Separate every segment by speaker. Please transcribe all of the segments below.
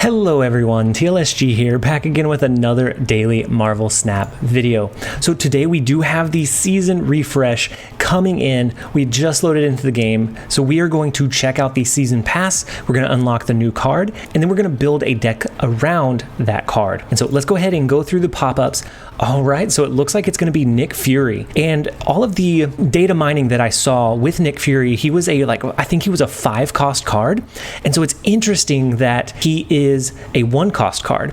Speaker 1: Hello everyone, TLSG here, back again with another daily Marvel Snap video. So today we do have the season refresh coming in. We just loaded into the game, so we are going to check out the season pass. We're going to unlock the new card, and then we're going to build a deck around that card. And so let's go ahead and go through the pop-ups. All right, so it looks like it's going to be Nick Fury, and all of the data mining that I saw with Nick Fury, he was I think he was a 5-cost card, and so it's interesting that he is a 1-cost card.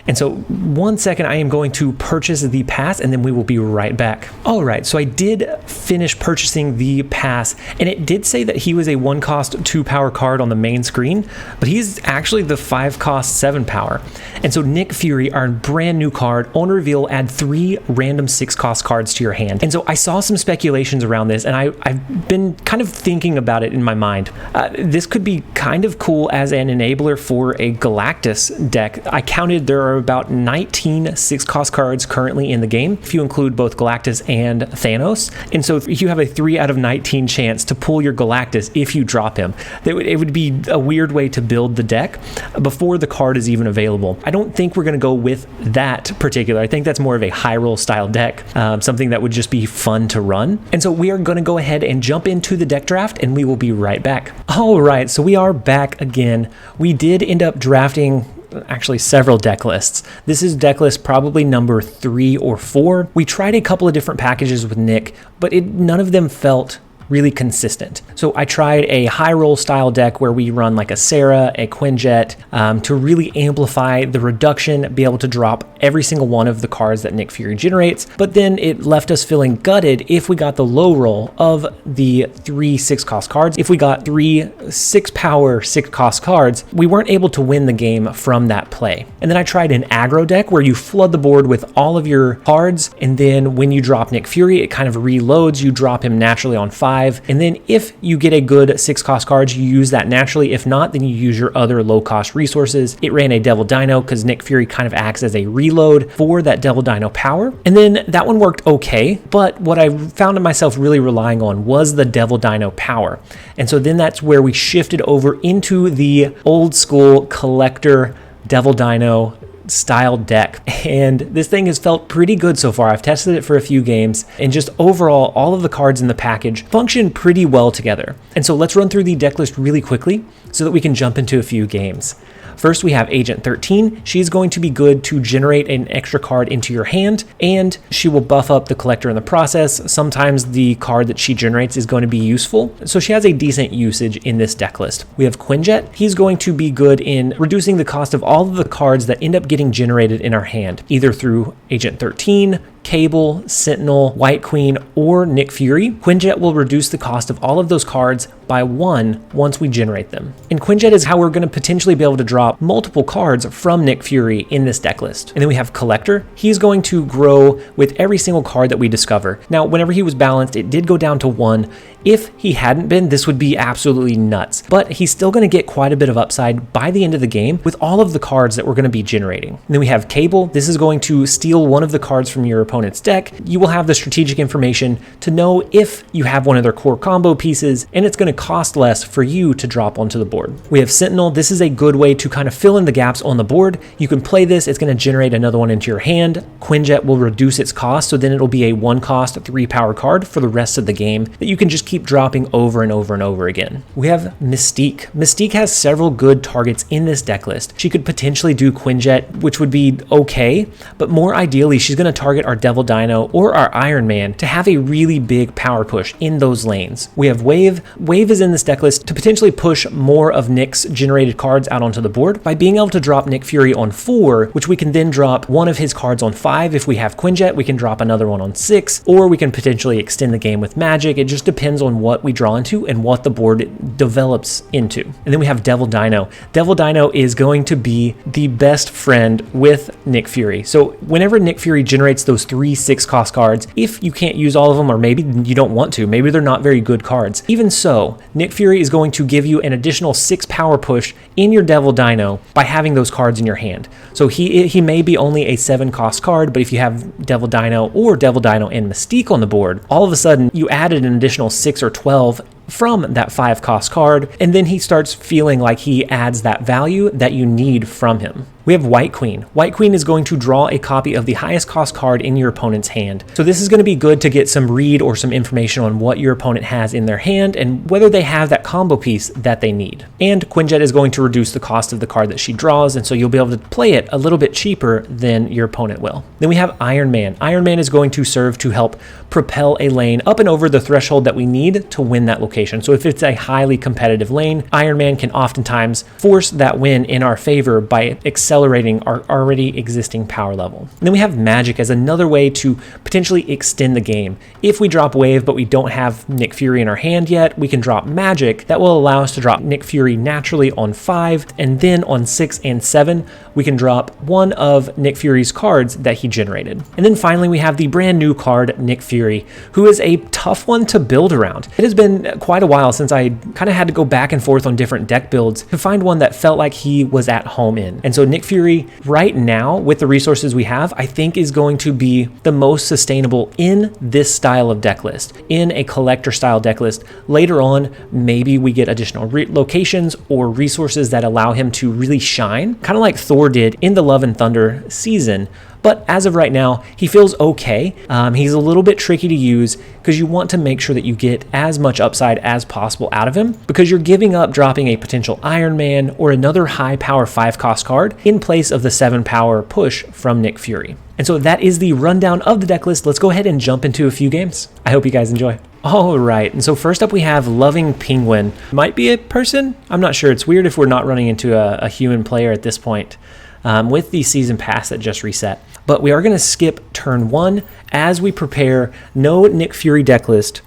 Speaker 1: And so 1 second, I am going to purchase the pass and then we will be right back. All right, so I did finish purchasing the pass, and it did say that he was a 1-cost 2-power card on the main screen, but he's actually the 5-cost 7-power. And so Nick Fury, our brand new card, on reveal, add 3 random 6-cost cards to your hand. And so I saw some speculations around this, and I've been kind of thinking about it in my mind. This could be kind of cool as an enabler for a Galactus deck. I counted there are about 19 6-cost cards currently in the game, if you include both Galactus and Thanos. And so if you have a 3 out of 19 chance to pull your Galactus if you drop him, it would be a weird way to build the deck before the card is even available. I don't think we're going to go with that particular. I think that's more of a high roll style deck, something that would just be fun to run. And so we are going to go ahead and jump into the deck draft, and we will be right back. All right, so we are back again. We did end up drafting actually several deck lists. This is deck list probably number 3 or 4. We tried a couple of different packages with Nick, but none of them felt really consistent. So I tried a high roll style deck where we run like a Sarah, a Quinjet, to really amplify the reduction, be able to drop every single one of the cards that Nick Fury generates. But then it left us feeling gutted if we got the low roll of the 3 6-cost cards. If we got 3 6-power 6-cost cards, we weren't able to win the game from that play. And then I tried an aggro deck where you flood the board with all of your cards, and then when you drop Nick Fury, it kind of reloads. You drop him naturally on 5. And then if you get a good 6-cost cards, you use that naturally. If not, then you use your other low-cost resources. It ran a Devil Dino because Nick Fury kind of acts as a reload for that Devil Dino power. And then that one worked okay, but what I found myself really relying on was the Devil Dino power. And so then that's where we shifted over into the old school collector Devil Dino style deck, and this thing has felt pretty good so far. I've tested it for a few games, and just overall all of the cards in the package function pretty well together. And so let's run through the deck list really quickly so that we can jump into a few games. First, we have Agent 13. She's going to be good to generate an extra card into your hand, and she will buff up the collector in the process. Sometimes the card that she generates is going to be useful, so she has a decent usage in this deck list. We have Quinjet. He's going to be good in reducing the cost of all of the cards that end up getting generated in our hand, either through Agent 13, Cable, Sentinel, White Queen, or Nick Fury. Quinjet will reduce the cost of all of those cards by 1 once we generate them. And Quinjet is how we're going to potentially be able to drop multiple cards from Nick Fury in this deck list. And then we have Collector. He's going to grow with every single card that we discover. Now, whenever he was balanced, it did go down to 1. If he hadn't been, this would be absolutely nuts. But he's still going to get quite a bit of upside by the end of the game with all of the cards that we're going to be generating. And then we have Cable. This is going to steal one of the cards from your opponent's deck. You will have the strategic information to know if you have one of their core combo pieces, and it's going to cost less for you to drop onto the board. We have Sentinel. This is a good way to kind of fill in the gaps on the board. You can play this. It's going to generate another one into your hand. Quinjet will reduce its cost, so then it'll be a 1-cost 3-power card for the rest of the game that you can just keep dropping over and over and over again. We have Mystique. Mystique has several good targets in this deck list. She could potentially do Quinjet, which would be okay, but more ideally, she's going to target our Devil Dino or our Iron Man to have a really big power push in those lanes. We have Wave. Wave is in this deck list to potentially push more of Nick's generated cards out onto the board by being able to drop Nick Fury on 4, which we can then drop one of his cards on 5. If we have Quinjet, we can drop another one on 6, or we can potentially extend the game with magic. It just depends on what we draw into and what the board develops into. And then we have Devil Dino. Devil Dino is going to be the best friend with Nick Fury. So whenever Nick Fury generates those 3 6-cost cards, if you can't use all of them, or maybe you don't want to, maybe they're not very good cards, even so, Nick Fury is going to give you an additional 6 power push in your Devil Dino by having those cards in your hand. So he may be only a 7-cost card, but if you have Devil Dino or Devil Dino and Mystique on the board, all of a sudden you added an additional 6 or 12 from that 5 cost card, and then he starts feeling like he adds that value that you need from him. We have White Queen. White Queen is going to draw a copy of the highest cost card in your opponent's hand. So this is going to be good to get some read or some information on what your opponent has in their hand and whether they have that combo piece that they need. And Quinjet is going to reduce the cost of the card that she draws, and so you'll be able to play it a little bit cheaper than your opponent will. Then we have Iron Man. Iron Man is going to serve to help propel a lane up and over the threshold that we need to win that location. So if it's a highly competitive lane, Iron Man can oftentimes force that win in our favor by accelerating our already existing power level. And then we have Magic as another way to potentially extend the game. If we drop Wave but we don't have Nick Fury in our hand yet, we can drop Magic. That will allow us to drop Nick Fury naturally on 5, and then on 6 and 7 we can drop one of Nick Fury's cards that he generated. And then finally we have the brand new card Nick Fury, who is a tough one to build around. It has been quite a while since I kind of had to go back and forth on different deck builds to find one that felt like he was at home in. And so Nick Fury right now, with the resources we have, I think is going to be the most sustainable in this style of deck list, in a collector style deck list. Later on, maybe we get additional locations or resources that allow him to really shine, kind of like Thor did in the Love and Thunder season. But as of right now, he feels okay. He's a little bit tricky to use because you want to make sure that you get as much upside as possible out of him, because you're giving up dropping a potential Iron Man or another high power 5 cost card in place of the 7 power push from Nick Fury. And so that is the rundown of the deck list. Let's go ahead and jump into a few games. I hope you guys enjoy. All right, and so first up we have Loving Penguin. Might be a person, I'm not sure. It's weird if we're not running into a human player at this point. With the season pass that just reset. But we are going to skip turn 1 as we prepare. No Nick Fury deck list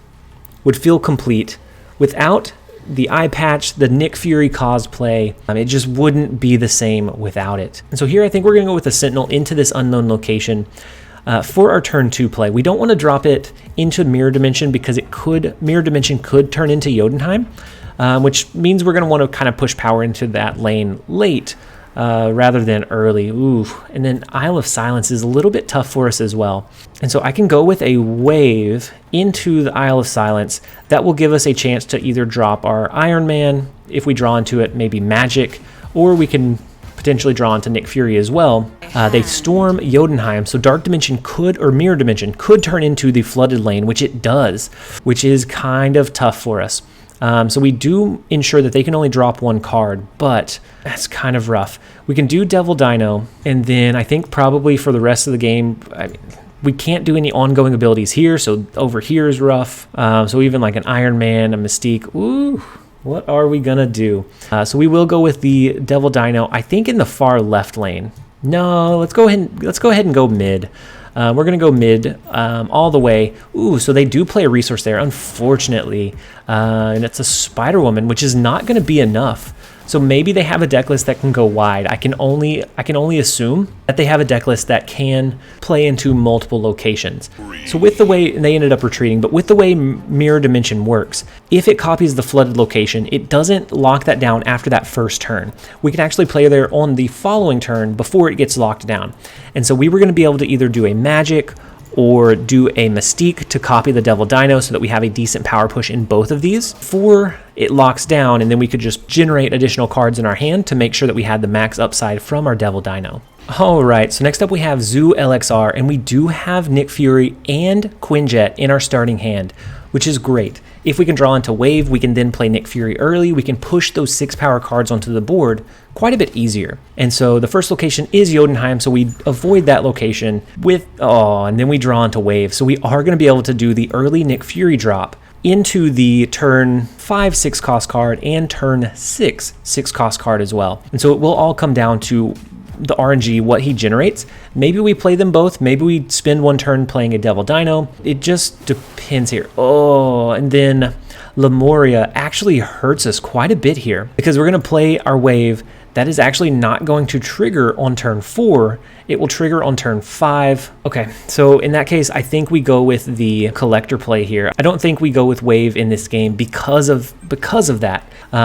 Speaker 1: would feel complete without the eye patch, the Nick Fury cosplay. It just wouldn't be the same without it. And so here I think we're going to go with the Sentinel into this unknown location for our turn 2 play. We don't want to drop it into Mirror Dimension because Mirror Dimension could turn into Jotunheim, which means we're going to want to kind of push power into that lane late. Rather than early. Ooh. And then Isle of Silence is a little bit tough for us as well. And so I can go with a wave into the Isle of Silence. That will give us a chance to either drop our Iron Man, if we draw into it, maybe Magic, or we can potentially draw into Nick Fury as well. They storm Jotunheim, so Dark Dimension could, or Mirror Dimension, could turn into the Flooded Lane, which it does, which is kind of tough for us. So we do ensure that they can only drop 1 card, but that's kind of rough. We can do Devil Dino, and then I think probably for the rest of the game, we can't do any ongoing abilities here, so over here is rough. So even like an Iron Man, a Mystique, ooh, what are we gonna do? So we will go with the Devil Dino, I think in the far left lane. No, let's go ahead and go mid. We're going to go mid all the way. Ooh, so they do play a resource there, unfortunately. And it's a Spider-Woman, which is not going to be enough. So maybe they have a deck list that can go wide. I can only assume that they have a deck list that can play into multiple locations. So with the way, and they ended up retreating, but with the way Mirror Dimension works, if it copies the flooded location, it doesn't lock that down after that first turn. We can actually play there on the following turn before it gets locked down. And so we were going to be able to either do a Magic or do a Mystique to copy the Devil Dino so that we have a decent power push in both of these before it locks down, and then we could just generate additional cards in our hand to make sure that we had the max upside from our Devil Dino. Alright, so next up we have Zoo LXR, and we do have Nick Fury and Quinjet in our starting hand, which is great. If we can draw into Wave, we can then play Nick Fury early. We can push those 6 power cards onto the board quite a bit easier. And so the first location is Jotunheim, so we avoid that location with, and then we draw into Wave. So we are going to be able to do the early Nick Fury drop into the turn 5 6 cost card and turn 6 6 cost card as well. And so it will all come down to the RNG, what he generates. Maybe we play them both. Maybe we spend 1 turn playing a Devil Dino. It just depends here. And then Lemuria actually hurts us quite a bit here because we're going to play our Wave that is actually not going to trigger on turn 4, It will trigger on turn 5. Okay, so in that case, I think we go with the collector play here. I don't think we go with wave in this game because of that,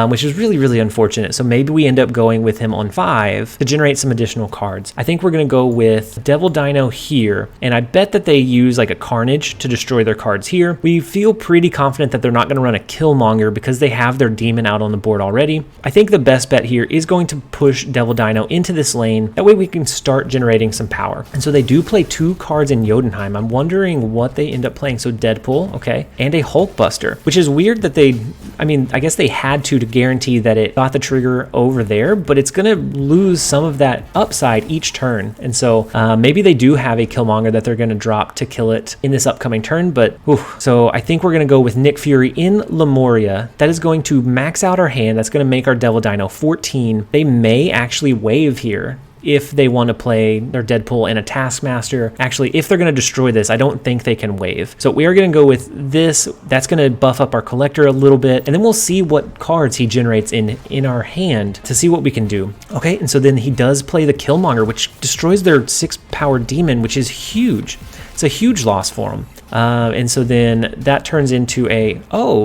Speaker 1: which is really, really unfortunate. So maybe we end up going with him on 5 to generate some additional cards. I think we're going to go with Devil Dino here, and I bet that they use like a Carnage to destroy their cards here. We feel pretty confident that they're not going to run a Killmonger because they have their demon out on the board already. I think the best bet here is going to push Devil Dino into this lane. That way we can start generating some power. And so they do play 2 cards in Jotunheim. I'm wondering what they end up playing. So Deadpool, okay, and a Hulkbuster, which is weird that I guess they had to guarantee that it got the trigger over there, but it's going to lose some of that upside each turn. And so maybe they do have a Killmonger that they're going to drop to kill it in this upcoming turn, but so I think we're going to go with Nick Fury in Lemuria. That is going to max out our hand. That's going to make our Devil Dino 14. They may actually wave here if they want to play their Deadpool and a Taskmaster. Actually, if they're going to destroy this, I don't think they can wave. So we are going to go with this. That's going to buff up our collector a little bit, and then we'll see what cards he generates in our hand to see what we can do. Okay, and so then he does play the Killmonger, which destroys their 6-power demon, which is huge. It's a huge loss for them. And so then that turns into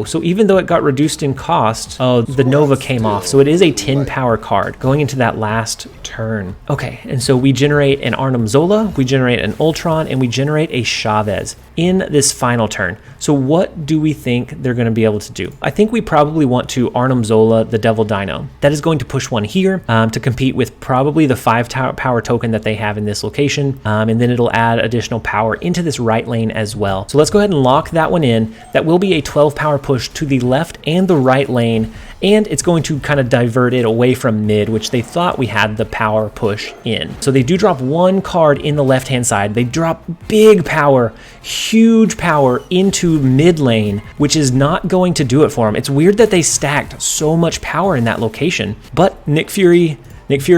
Speaker 1: so even though it got reduced in cost, the Nova came off. So it is a 10-power card going into that last turn. Okay, and so we generate an Arnim Zola, we generate an Ultron, and we generate a Chavez in this final turn. So what do we think they're going to be able to do? I think we probably want to Arnim Zola the Devil Dino. That is going to push one here to compete with probably the 5-power token that they have in this location, and then it'll add additional power into this right lane as well. So let's go ahead and lock that one in. That will be a 12-power push to the left and the right lane, and it's going to kind of divert it away from mid, which they thought we had the power push in. So they do drop 1 card in the left-hand side. They drop big power, huge power into mid lane, which is not going to do it for them. It's weird that they stacked so much power in that location, but Nick Fury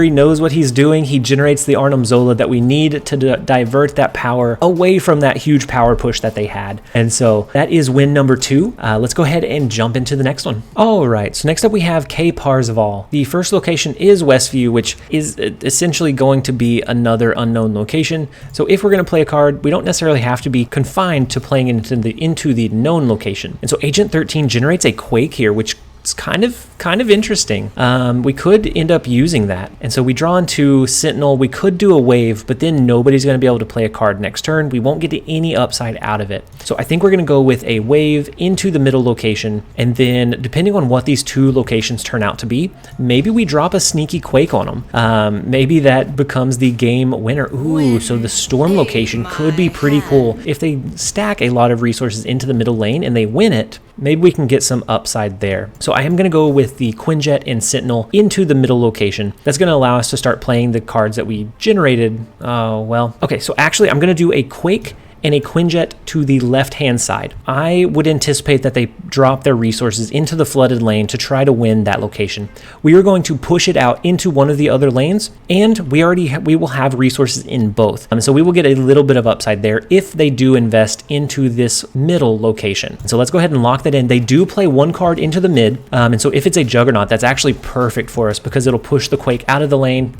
Speaker 1: knows what he's doing. He generates the Arnim Zola that we need to divert that power away from that huge power push that they had. And so that is win number 2. Let's go ahead and jump into the next one. All right, so next up we have K Parzival. The first location is Westview, which is essentially going to be another unknown location. So if we're going to play a card, we don't necessarily have to be confined to playing into the known location. And so Agent 13 generates a Quake here, which it's kind of interesting. We could end up using that. And so we draw into Sentinel. We could do a wave, but then nobody's going to be able to play a card next turn. We won't get any upside out of it. So I think we're going to go with a wave into the middle location. And then depending on what these 2 locations turn out to be, maybe we drop a sneaky Quake on them. Maybe that becomes the game winner. Ooh, so the Storm location could be pretty cool. If they stack a lot of resources into the middle lane and they win it, maybe we can get some upside there. So I am going to go with the Quinjet and Sentinel into the middle location. That's going to allow us to start playing the cards that we generated. Okay, so actually I'm going to do a Quake and a Quinjet to the left-hand side. I would anticipate that they drop their resources into the flooded lane to try to win that location. We are going to push it out into one of the other lanes, and we will have resources in both. So we will get a little bit of upside there if they do invest into this middle location. So let's go ahead and lock that in. They do play 1 card into the mid, and so if it's a Juggernaut, that's actually perfect for us because it'll push the Quake out of the lane.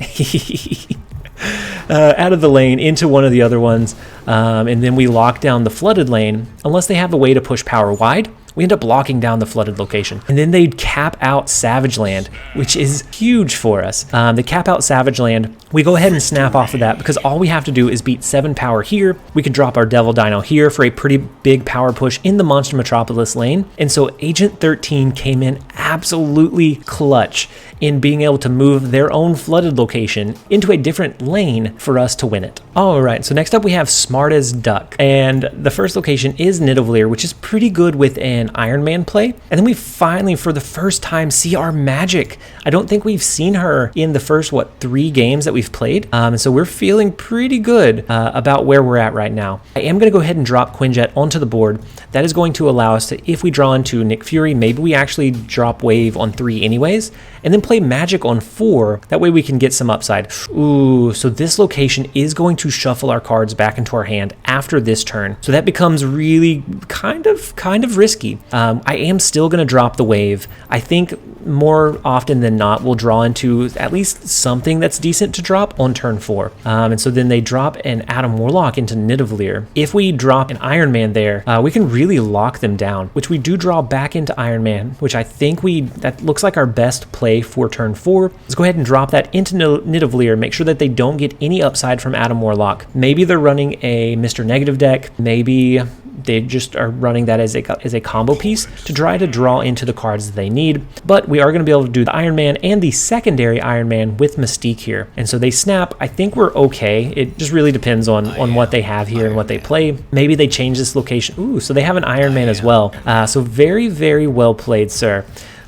Speaker 1: Out of the lane into one of the other ones, and then we lock down the flooded lane. Unless they have a way to push power wide, we end up locking down the flooded location. And then they cap out Savage Land, which is huge for us. They cap out Savage Land. We go ahead and snap off of that because all we have to do is beat 7 power here. We could drop our Devil Dino here for a pretty big power push in the Monster Metropolis lane. And so Agent 13 came in absolutely clutch in being able to move their own flooded location into a different lane for us to win it. All right, so next up we have Smart as Duck. And the first location is Nidavellir, which is pretty good with an Iron Man play. And then we finally, for the first time, see our Magic. I don't think we've seen her in the first, 3 games that we've played. And so we're feeling pretty good about where we're at right now. I am going to go ahead and drop Quinjet onto the board. That is going to allow us to, if we draw into Nick Fury, maybe we actually drop Wave on 3 anyways, and then play Magic on 4. That way we can get some upside. Ooh, so this location is going to shuffle our cards back into our hand after this turn. So that becomes really kind of risky. easy. I am still going to drop the wave. I think more often than not we'll draw into at least something that's decent to drop on turn 4. And so then they drop an Adam Warlock into Nidavellir. If we drop an Iron Man there, we can really lock them down, which we do draw back into Iron Man, which I think that looks like our best play for turn 4. Let's go ahead and drop that into Nidavellir, make sure that they don't get any upside from Adam Warlock. Maybe they're running a Mr. Negative deck, maybe they just are running that as a combo piece to try to draw into the cards that they need. But we are going to be able to do the Iron Man and the secondary Iron Man with Mystique here. And so they snap. I think we're okay. It just really depends on what they have here and what they play. Maybe they change this location. Ooh, so they have an Iron Man as well. So very, very well played, sir.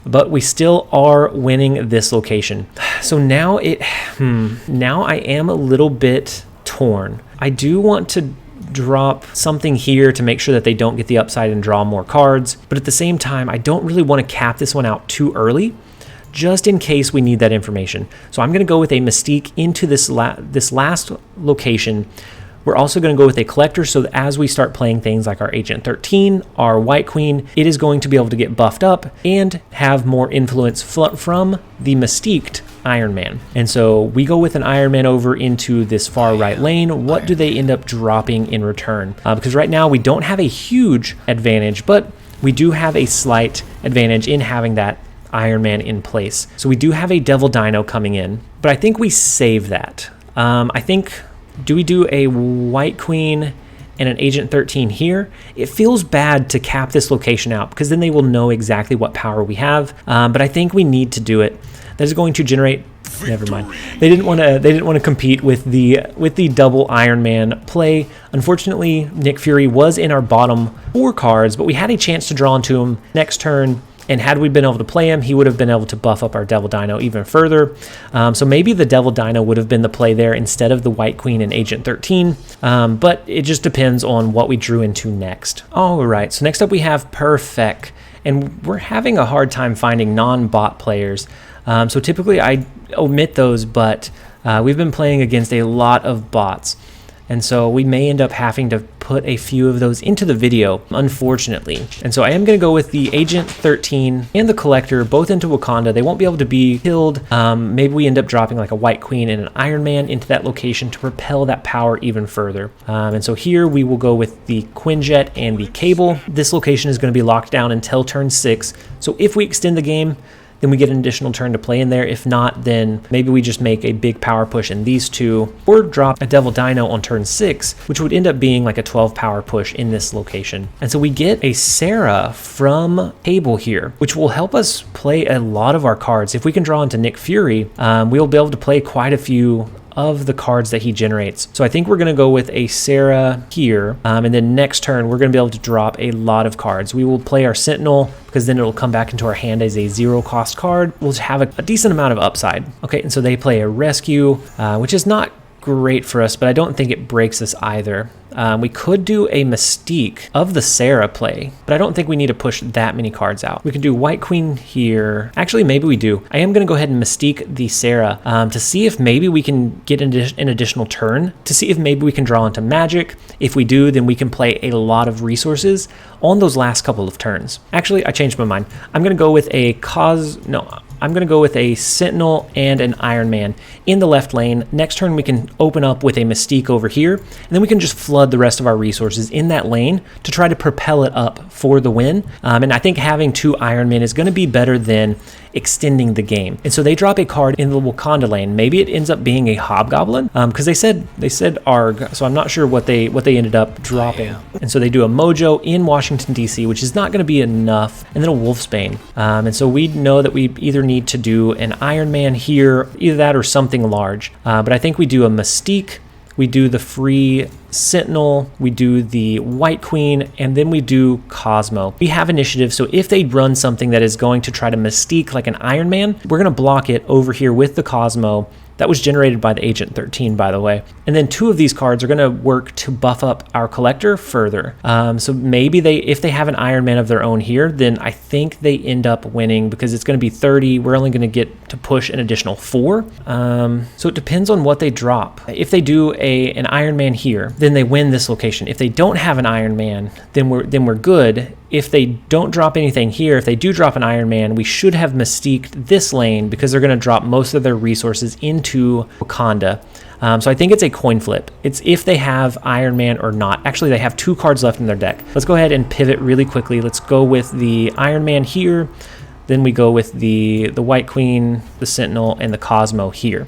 Speaker 1: But we still are winning this location. So now now I am a little bit torn. I do want to drop something here to make sure that they don't get the upside and draw more cards, but at the same time I don't really want to cap this one out too early, just in case we need that information. So I'm going to go with a Mystique into this last location. We're also going to go with a Collector, so that as we start playing things like our Agent 13, our White Queen, it is going to be able to get buffed up and have more influence from the Mystiqued Iron Man. And so we go with an Iron Man over into this far right lane. What do they end up dropping in return? Because right now we don't have a huge advantage, but we do have a slight advantage in having that Iron Man in place. So we do have a Devil Dino coming in, but I think we save that. I think, do we do a White Queen and an Agent 13 here? It feels bad to cap this location out because then they will know exactly what power we have. But I think we need to do it. That is going to generate. Never mind. They didn't want to compete with the double Iron Man play. Unfortunately, Nick Fury was in our bottom 4 cards, but we had a chance to draw into him next turn. And had we been able to play him, he would have been able to buff up our Devil Dino even further. So maybe the Devil Dino would have been the play there instead of the White Queen and Agent 13. But it just depends on what we drew into next. All right, so next up we have Perfect. And we're having a hard time finding non-bot players. So typically I omit those, but we've been playing against a lot of bots. And so we may end up having to put a few of those into the video, unfortunately. And so I am going to go with the Agent 13 and the Collector, both into Wakanda. They won't be able to be killed. Maybe we end up dropping like a White Queen and an Iron Man into that location to propel that power even further. And so here we will go with the Quinjet and the Cable. This location is going to be locked down until turn 6. So if we extend the game, then we get an additional turn to play in there. If not, then maybe we just make a big power push in these two, or drop a Devil Dino on turn 6, which would end up being like a 12 power push in this location. And so we get a Sarah from Cable here, which will help us play a lot of our cards. If we can draw into Nick Fury, we'll be able to play quite a few of the cards that he generates. So I think we're going to go with a Sarah here, and then next turn we're going to be able to drop a lot of cards. We will play our Sentinel because then it'll come back into our hand as a 0-cost card. We'll have a decent amount of upside. Okay, and so they play a Rescue, which is not great for us, but I don't think it breaks us either. We could do a Mystique of the Sarah play, but I don't think we need to push that many cards out. We can do White Queen here. Actually, maybe we do. I am going to go ahead and Mystique the Sarah to see if maybe we can get an additional turn, to see if maybe we can draw into Magic. If we do, then we can play a lot of resources on those last couple of turns. Actually, I changed my mind. I'm going to go with I'm going to go with a Sentinel and an Iron Man in the left lane. Next turn, we can open up with a Mystique over here, and then we can just flood the rest of our resources in that lane to try to propel it up for the win. And I think having 2 Iron Men is going to be better than extending the game. And so they drop a card in the Wakanda lane. Maybe it ends up being a Hobgoblin, because they said Arg, so I'm not sure what they ended up dropping. And so they do a Mojo in Washington DC, which is not going to be enough, and then a Wolfsbane. And so we know that we either need to do an Iron Man here, either that or something large. But I think we do a Mystique, we do the free Sentinel, we do the White Queen, and then we do Cosmo. We have initiative, so if they run something that is going to try to Mystique like an Iron Man, we're going to block it over here with the Cosmo. That was generated by the Agent 13, by the way. And then 2 of these cards are going to work to buff up our Collector further. So maybe if they have an Iron Man of their own here, then I think they end up winning because it's going to be 30. We're only going to get to push an additional 4. So it depends on what they drop. If they do an Iron Man here, then they win this location. If they don't have an Iron Man, then we're good. if they don't drop anything here, if they do drop an Iron Man, we should have mystiqued this lane because they're going to drop most of their resources into Wakanda. So I think it's a coin flip. It's if they have Iron Man or not. Actually, they have 2 cards left in their deck. Let's go ahead and pivot really quickly. Let's go with the Iron Man here. Then we go with the White Queen, the Sentinel, and the Cosmo here.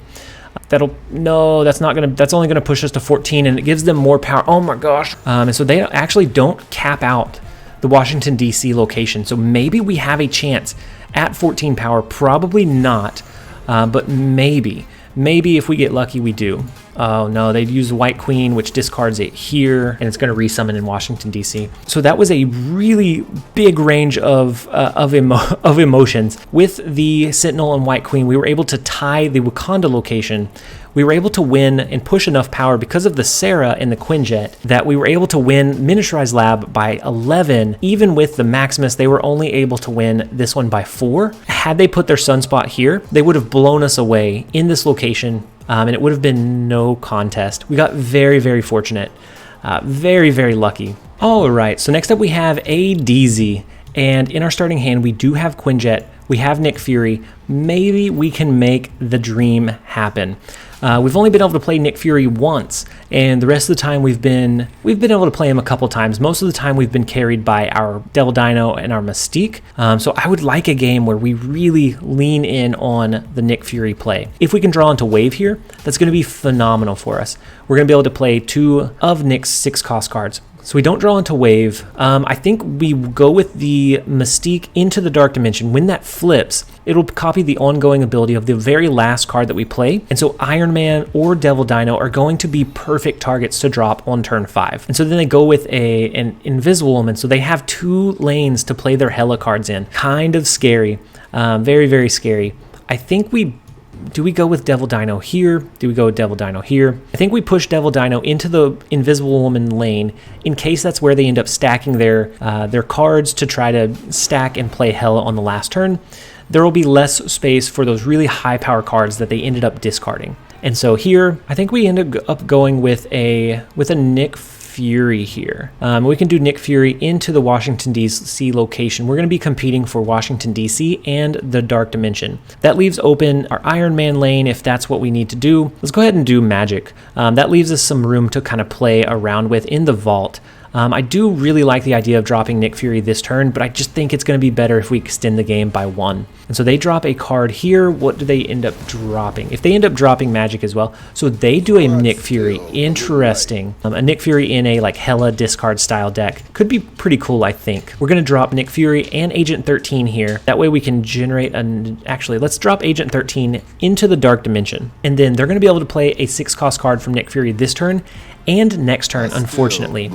Speaker 1: That's only gonna push us to 14, and it gives them more power. Oh my gosh. And so they actually don't cap out the Washington, D.C. location. So maybe we have a chance at 14 power. Probably not, but maybe if we get lucky, we do. Oh no, they'd use White Queen, which discards it here, and it's going to resummon in Washington, D.C. So that was a really big range of emotions. With the Sentinel and White Queen, we were able to tie the Wakanda location. We were able to win and push enough power because of the Sarah and the Quinjet that we were able to win Miniaturized Lab by 11. Even with the Maximus, they were only able to win this one by 4. Had they put their Sunspot here, they would have blown us away in this location, and it would have been no contest. We got very, very fortunate. Very, very lucky. All right, so next up we have a DZ. And in our starting hand, we do have Quinjet. We have Nick Fury. Maybe we can make the dream happen. We've only been able to play Nick Fury once, and the rest of the time we've been able to play him a couple times. Most of the time we've been carried by our Devil Dino and our Mystique. So I would like a game where we really lean in on the Nick Fury play. If we can draw into Wave here, that's going to be phenomenal for us. We're going to be able to play 2 of Nick's 6 cost cards. So we don't draw into Wave. I think we go with the Mystique into the Dark Dimension. When that flips, it'll copy the ongoing ability of the very last card that we play. And so Iron Man or Devil Dino are going to be perfect targets to drop on turn 5. And so then they go with an Invisible Woman. So they have 2 lanes to play their Hela cards in. Kind of scary. Very, very scary. I think do we go with Devil Dino here? Do we go with Devil Dino here? I think we push Devil Dino into the Invisible Woman lane in case that's where they end up stacking their cards to try to stack and play Hela on the last turn. There will be less space for those really high power cards that they ended up discarding. And so here, I think we ended up going with a Nick Fury here. We can do Nick Fury into the Washington, D.C. location. We're going to be competing for Washington, D.C. and the Dark Dimension. That leaves open our Iron Man lane if that's what we need to do. Let's go ahead and do Magic. That leaves us some room to kind of play around with in the vault. I do really like the idea of dropping Nick Fury this turn, but I just think it's going to be better if we extend the game by 1. And so they drop a card here. What do they end up dropping? If they end up dropping Magic as well. So they do a Nick Fury. Interesting. A Nick Fury in a like Hela discard style deck. Could be pretty cool, I think. We're going to drop Nick Fury and Agent 13 here. That way we can generate actually, let's drop Agent 13 into the Dark Dimension. And then they're going to be able to play a 6 cost card from Nick Fury this turn and next turn, unfortunately.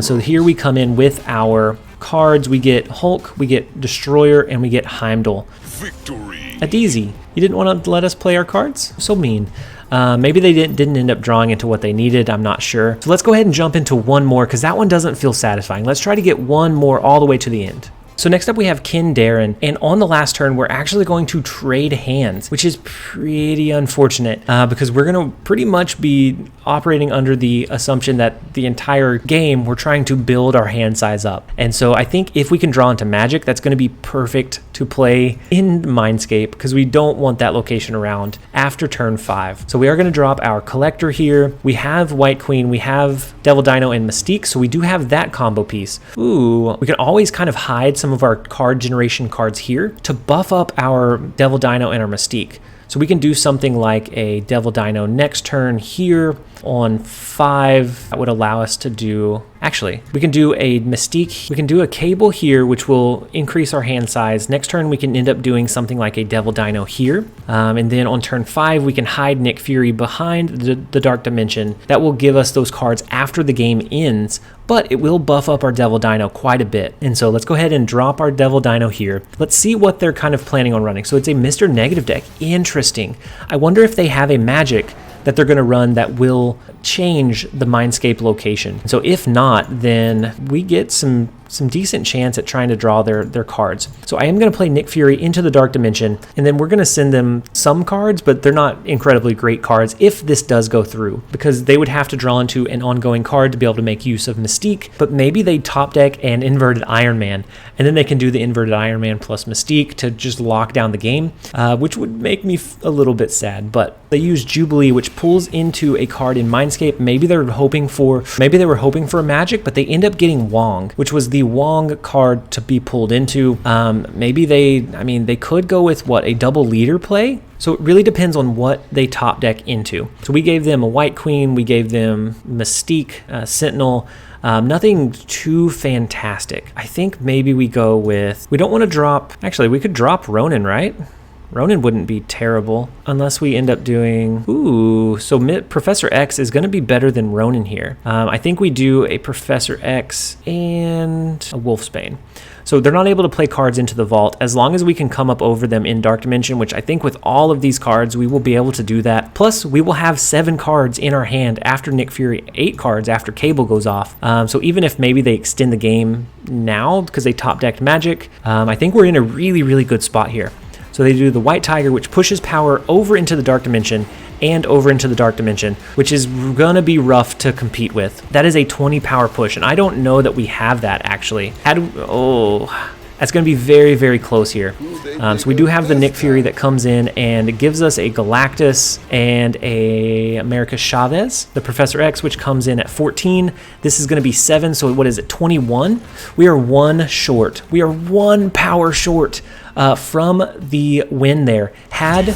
Speaker 1: So here we come in with our cards. We get Hulk, we get Destroyer, and we get Heimdall.
Speaker 2: Victory.
Speaker 1: A DZ. You didn't want to let us play our cards? So mean. Maybe they didn't end up drawing into what they needed. I'm not sure. So let's go ahead and jump into one more because that one doesn't feel satisfying. Let's try to get one more all the way to the end. So next up we have Ken Darren, and on the last turn we're actually going to trade hands, which is pretty unfortunate because we're going to pretty much be operating under the assumption that the entire game we're trying to build our hand size up. And so I think if we can draw into Magic, that's going to be perfect to play in Mindscape because we don't want that location around after turn 5. So we are going to drop our Collector here. We have White Queen, we have Devil Dino and Mystique, so we do have that combo piece. Ooh, we can always kind of hide some of our card generation cards here to buff up our Devil Dino and our Mystique. So we can do something like a Devil Dino next turn here on 5. That would allow us to do, actually, we can do a Mystique. We can do a Cable here, which will increase our hand size. Next turn, we can end up doing something like a Devil Dino here. And then on turn 5, we can hide Nick Fury behind the Dark Dimension. That will give us those cards after the game ends, but it will buff up our Devil Dino quite a bit. And so let's go ahead and drop our Devil Dino here. Let's see what they're kind of planning on running. So it's a Mr. Negative deck. Interesting. I wonder if they have a Magic that they're going to run that will change the Mindscape location. So if not, then we get some some decent chance at trying to draw their cards. So I am going to play Nick Fury into the Dark Dimension, and then we're going to send them some cards, but they're not incredibly great cards if this does go through, because they would have to draw into an ongoing card to be able to make use of Mystique. But maybe they top deck an inverted Iron Man, and then they can do the inverted Iron Man plus Mystique to just lock down the game, which would make me a little bit sad. But they use Jubilee, which pulls into a card in Mindscape. Maybe they were hoping for a magic, but they end up getting Wong, which was the Wong card to be pulled into. Maybe they could go with a double leader play. So it really depends on what they top deck into. So we gave them a White Queen, we gave them Mystique, Sentinel. Nothing too fantastic. I think maybe we go with, we don't want to drop, actually we could drop Ronin, right? Ronin wouldn't be terrible unless we end up doing, so Professor X is going to be better than Ronin here. I think we do a Professor X and a Wolfsbane. So they're not able to play cards into the vault as long as we can come up over them in Dark Dimension, which I think with all of these cards, we will be able to do that. Plus, we will have 7 cards in our hand after Nick Fury, 8 cards after Cable goes off. So even if maybe they extend the game now because they top decked Magic, I think we're in a really, really good spot here. So they do the White Tiger, which pushes power over into the Dark Dimension and over into the Dark Dimension, which is gonna be rough to compete with. That is a 20 power push, and I don't know that we have that actually. That's gonna be very, very close here. So we do have the Nick Fury that comes in and it gives us a Galactus and a America Chavez, the Professor X, which comes in at 14. This is gonna be 7, so what is it, 21? We are 1 short. We are 1 power short from the win there. Had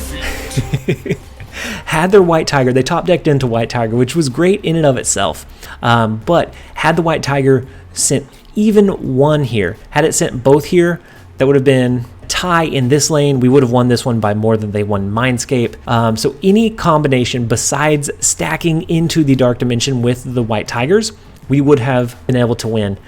Speaker 1: their White Tiger, they top decked into White Tiger, which was great in and of itself. But had the White Tiger sent even 1 here, had it sent both here, that would have been tie in this lane. We would have won this one by more than they won Mindscape. So any combination besides stacking into the Dark Dimension with the White Tigers, we would have been able to win.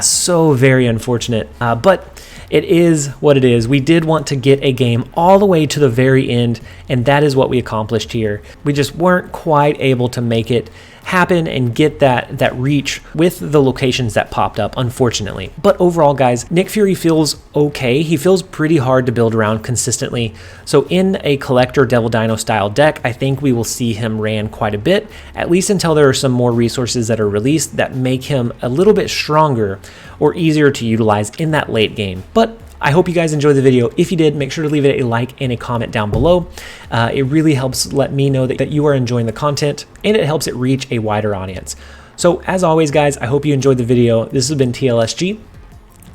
Speaker 1: So very unfortunate. But it is what it is. We did want to get a game all the way to the very end, and that is what we accomplished here. We just weren't quite able to make it happen and get that reach with the locations that popped up, unfortunately. But overall, guys, Nick Fury feels okay. He feels pretty hard to build around consistently. So in a collector Devil Dino style deck, I think we will see him ran quite a bit, at least until there are some more resources that are released that make him a little bit stronger or easier to utilize in that late game. But I hope you guys enjoyed the video. If you did, make sure to leave it a like and a comment down below. It really helps let me know that you are enjoying the content, and it helps it reach a wider audience. So as always, guys, I hope you enjoyed the video. This has been TLSG.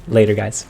Speaker 1: Later, guys.